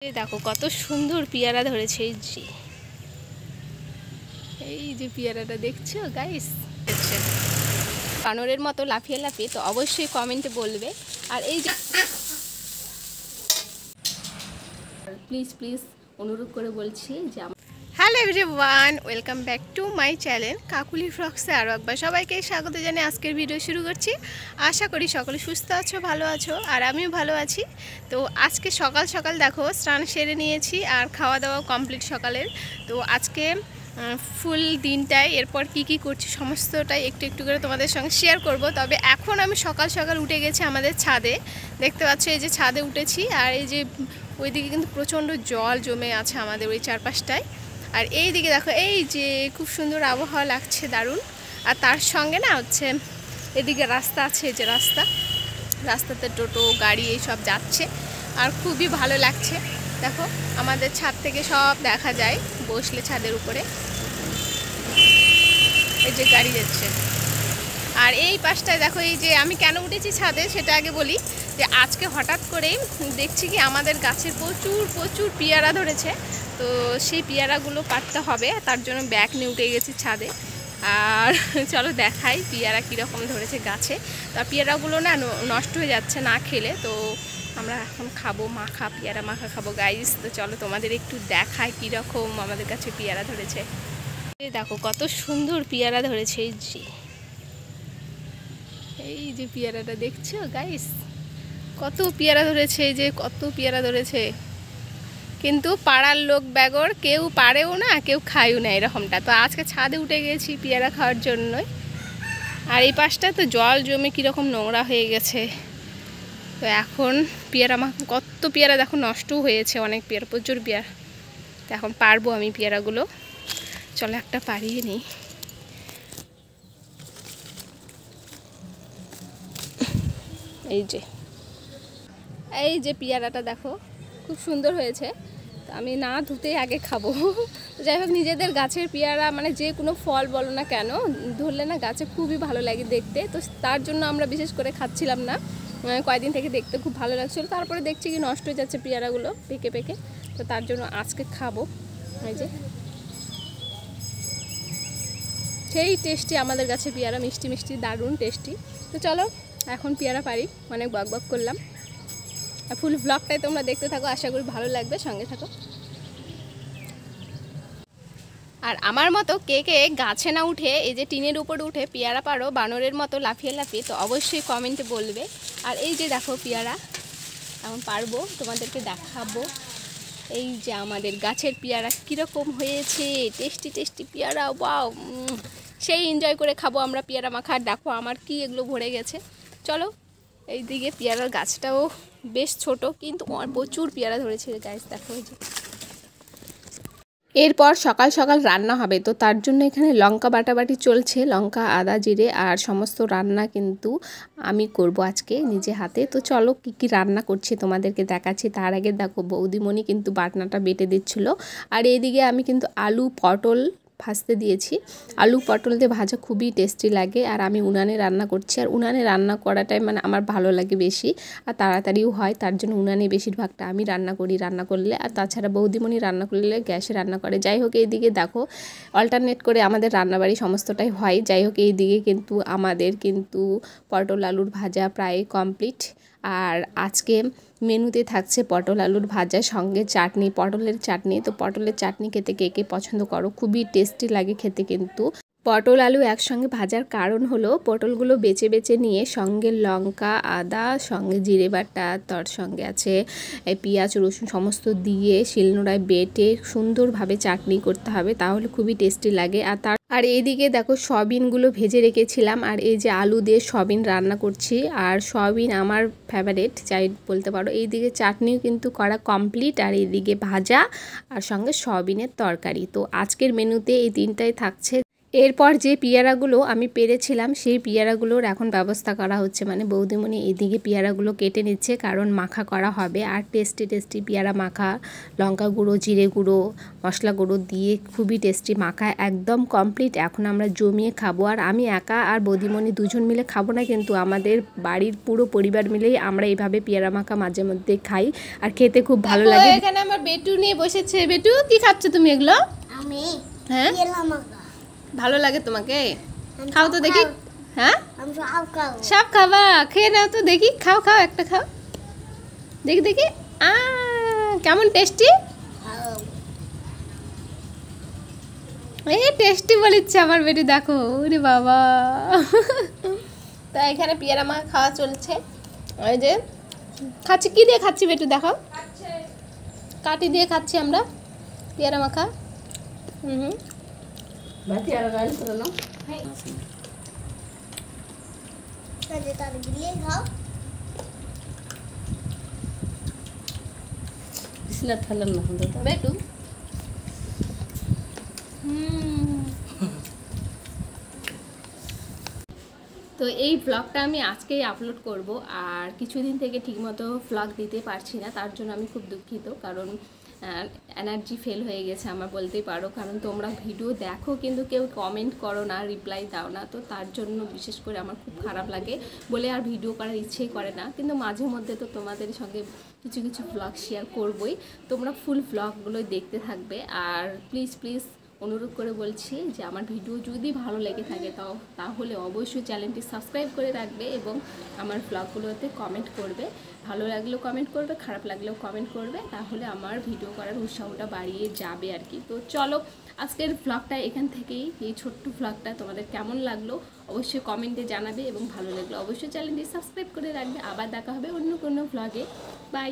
এই দেখো কত সুন্দর পেয়ারা ধরেছে। এই যে পেয়ারাটা দেখছো গাইস, দেখছেন বানরের মতো লাফিয়ে লাফিয়ে, তো অবশ্যই কমেন্টে বলবে। আর এই যে প্লিজ প্লিজ অনুরোধ করে বলছি যে hello everyone, welcome back to my channel Kakuli ফ্লগসে আরও একবার সবাইকে স্বাগত জানিয়ে আজকের ভিডিও শুরু করছি। আশা করি সকলে সুস্থ আছো, ভালো আছো, আর আমিও ভালো আছি। তো আজকে সকাল সকাল দেখো স্নান সেরে নিয়েছি আর খাওয়া দাওয়া কমপ্লিট সকালের। তো আজকে ফুল দিনটায় এরপর কি করছি সমস্তটাই একটু একটু করে তোমাদের সঙ্গে শেয়ার করব। তবে এখন আমি সকাল সকাল উঠে গেছি আমাদের ছাদে, দেখতে পাচ্ছ এই যে ছাদে উঠেছি। আর এই যে ওইদিকে কিন্তু প্রচণ্ড জল জমে আছে আমাদের ওই চারপাশটায়। আর এই দিকে দেখো এই যে খুব সুন্দর আবহাওয়া লাগছে, দারুণ। আর তার সঙ্গে না হচ্ছে এদিকে রাস্তা আছে, এই যে রাস্তাতে টোটো গাড়ি এইসব যাচ্ছে আর খুবই ভালো লাগছে। দেখো আমাদের ছাদ থেকে সব দেখা যায়, বসলে ছাদের উপরে এই যে গাড়ি যাচ্ছে। আর এই পাশটায় দেখো এই যে আমি কেন উঠেছি ছাদে সেটা আগে বলি, যে আজকে হঠাৎ করেই দেখছি কি আমাদের গাছে প্রচুর প্রচুর পেয়ারা ধরেছে। তো সেই পেয়ারাগুলো পাড়তে হবে, তার জন্য ব্যাগ নিয়ে উঠে গেছি ছাদে। আর চলো দেখাই পেয়ারা কীরকম ধরেছে গাছে। তা পেয়ারাগুলো না নষ্ট হয়ে যাচ্ছে না খেলে, তো আমরা এখন খাবো পেয়ারা মাখা খাবো গাইস। তো চলো তোমাদের একটু দেখাই কীরকম আমাদের কাছে পেয়ারা ধরেছে। এই দেখো কত সুন্দর পেয়ারা ধরেছে। এই যে পেয়ারাটা দেখছো গাইস, কত পেয়ারা ধরেছে, এই যে কত পেয়ারা ধরেছে। কিন্তু পাড়ার লোক ব্যাগর কেউ পারেও না, কেউ খায়ও না এরকমটা। তো আজকে ছাদে উঠে গেছি পেয়ারা খাওয়ার জন্যই। আর এই পাশটা তো জল জমে কীরকম নোংরা হয়ে গেছে। তো এখন পেয়ারা কত পেয়ারা দেখো নষ্টও হয়েছে, অনেক পেয়ারা, প্রচুর পেয়ারা। তো এখন পারবো আমি পেয়ারাগুলো, চলো একটা পারিয়ে নিই। এই যে পেয়ারাটা দেখো খুব সুন্দর হয়েছে। তো আমি না ধুতেই আগে খাবো। যাই হোক, নিজেদের গাছের পেয়ারা মানে যে কোনো ফল বলো না কেন, ধরলে না গাছে খুবই ভালো লাগে দেখতে। তো তার জন্য আমরা বিশেষ করে খাচ্ছিলাম না, কয়েকদিন থেকে দেখতে খুব ভালো লাগছিলো। তারপরে দেখছি কি নষ্ট হয়ে যাচ্ছে পেয়ারাগুলো পেকে পেকে। তো তার জন্য আজকে খাবো। এই যে সেই টেস্টি আমাদের গাছে পেয়ারা, মিষ্টি মিষ্টি দারুণ টেস্টি। তো চলো এখন পেয়ারা পারি, অনেক বক করলাম। আর ফুল ব্লগটাই তোমরা দেখতে থাকো, আশা করি ভালো লাগবে, সঙ্গে থাকো। আর আমার মতো কে কে গাছে না উঠে এই যে টিনের উপর উঠে পেয়ারা পারো বানরের মতো লাফিয়ে লাফিয়ে, তো অবশ্যই কমেন্টে বলবে। আর এই যে দেখো পেয়ারা এখন পারবো, তোমাদেরকে দেখাবো। এই যে আমাদের গাছের পেয়ারা কীরকম হয়েছে, টেস্টি টেস্টি পেয়ারা, ওয়াও, সেই এনজয় করে খাবো আমরা পেয়ারা মাখা। দেখো আমার কি এগুলো ভরে গেছে। চলো এই দিকে পেয়ারার গাছটাও বেশ ছোট, কিন্তু প্রচুর পেয়ারা ধরেছে গাছ, দেখো এই যে। এরপর সকাল সকাল রান্না হবে, তো তার জন্য এখানে লঙ্কা বাটাবাটি চলছে, লঙ্কা আদা জিরে আর সমস্ত রান্না কিন্তু আমি করব আজকে নিজে হাতে। তো চলো কি কি রান্না করছি তোমাদেরকে দেখাচ্ছি। তার আগে দেখো বৌদিমণি কিন্তু বাটনাটা বেটে দিচ্ছিলো। আর এইদিকে আমি কিন্তু আলু পটল ভাজতে দিয়েছি। আলু পটল দিয়ে ভাজা খুবই টেস্টি লাগে। আর আমি উনানে রান্না করছি, আর উনানে রান্না করাটাই মানে আমার ভালো লাগে বেশি, আর তাড়াতাড়িও হয়। তার জন্য উনানে বেশিরভাগটা আমি রান্না করি রান্না করলে। আর তাছাড়া বৌদিমণি রান্না করলে গ্যাসে রান্না করে। যাই হোক এইদিকে দেখো অল্টারনেট করে আমাদের রান্নাবাড়ি সমস্তটাই হয়। যাই হোক এইদিকে কিন্তু আমাদের কিন্তু পটল আলুর ভাজা প্রায় কমপ্লিট। আর আজকে মেনুতে থাকছে পটল আলুর ভাজা, সঙ্গে চাটনি, পটলের চাটনি। তো পটলের চাটনি খেতে কে কে পছন্দ করো, খুবই টেস্টি লাগে খেতে। কিন্তু পটল আলু একসঙ্গে ভাজার কারণ হলো পটলগুলো বেছে বেছে নিয়ে সঙ্গে লঙ্কা আদা সঙ্গে জিরে বাটা, তার সঙ্গে আছে পেঁয়াজ রসুন সমস্ত দিয়ে শিলনোড়ায় বেটে সুন্দরভাবে চাটনি করতে হবে, তাহলে খুবই টেস্টি লাগে। আর এইদিকে দেখো সয়াবিনগুলো ভেজে রেখেছিলাম, আর এই যে আলু দিয়ে সয়াবিন রান্না করছি। আর সয়াবিন আমার ফেভারিট যাই বলতে পারো। এইদিকে চাটনিও কিন্তু করা কমপ্লিট, আর এইদিকে ভাজা আর সঙ্গে সয়াবিনের তরকারি। তো আজকের মেনুতে এই তিনটাই থাকছে। এরপর যে পেয়ারাগুলো আমি পেরেছিলাম সেই পেয়ারাগুলোর এখন ব্যবস্থা করা হচ্ছে, মানে বৌদিমণি এদিকে পেয়ারাগুলো কেটে নিচ্ছে, কারণ মাখা করা হবে। আর টেস্টি টেস্টি পেয়ারা মাখা, লঙ্কা গুঁড়ো, জিরে গুঁড়ো, মশলা গুঁড়ো দিয়ে খুবই টেস্টি মাখা একদম কমপ্লিট। এখন আমরা জমিয়ে খাবো। আর আমি একা আর বৌদিমণি দুজন মিলে খাবো না, কিন্তু আমাদের বাড়ির পুরো পরিবার মিলেই আমরা এইভাবে পেয়ারা মাখা মাঝে মধ্যে খাই, আর খেতে খুব ভালো লাগে। এখানে আমার বেটু নিয়ে বসেছে। বেটু, কি খাচ্ছ তুমি এগুলো? আমি হ্যাঁ, পেয়ারা মাখা। ভালো লাগে তোমাকে? খাও তো দেখি। হ্যাঁ, আমি সব খাবো। সব খাবা? খেয়ে নাও তো দেখি। খাও খাও, একটা খাও দেখি দেখি। কেমন টেস্টি? এই টেস্টি বলিচ্ছে আমার বেটি, দেখো। ওরে বাবা। তা এখানে পেয়ারা মাখা খাওয়া চলছে। ওই যে খাচ্ছি, কি দিয়ে খাচ্ছি বেটু দেখো। কাটি দিয়ে খাচ্ছি আমরা পেয়ারা মাখা। হুম, তাহলে গিয়ে খাও। বেটু। তো এই ব্লগটা আমি আজকেই আপলোড করব, আর কিছুদিন থেকে ঠিকমতো ব্লগ দিতে পারছি না, তার জন্য আমি খুব দুঃখিত। কারণ এনার্জি ফেল হয়ে গেছে আমার, বলতেই পারো। কারণ তোমরা ভিডিও দেখো কিন্তু কেউ কমেন্ট করো না, রিপ্লাই দাও না, তো তার জন্য বিশেষ করে আমার খুব খারাপ লাগে বলে আর ভিডিও করার ইচ্ছেই করে না। কিন্তু মাঝে মধ্যে তো তোমাদের সঙ্গে কিছু কিছু ব্লগ শেয়ার করবই, তোমরা ফুল ব্লগগুলোই দেখতে থাকবে। আর প্লিজ প্লিজ অনুরোধ করে বলছি যে আমার ভিডিও যদি ভালো লেগে থাকে তাহলে অবশ্যই চ্যানেলটি সাবস্ক্রাইব করে রাখবে এবং আমার ব্লগগুলোতে কমেন্ট করবে। ভালো লাগলেও কমেন্ট করবে, খারাপ লাগলেও কমেন্ট করবে, তাহলে আমার ভিডিও করার উৎসাহটা বাড়িয়ে যাবে আর কি। তো চলো, আজকের ব্লগটা এখান থেকেই, এই ছোট্ট ব্লগটা তোমাদের কেমন লাগলো অবশ্যই কমেন্টে জানাবে, এবং ভালো লাগলো অবশ্যই চ্যানেলটি সাবস্ক্রাইব করে রাখবে। আবার দেখা হবে অন্য কোনো ব্লগে। বাই।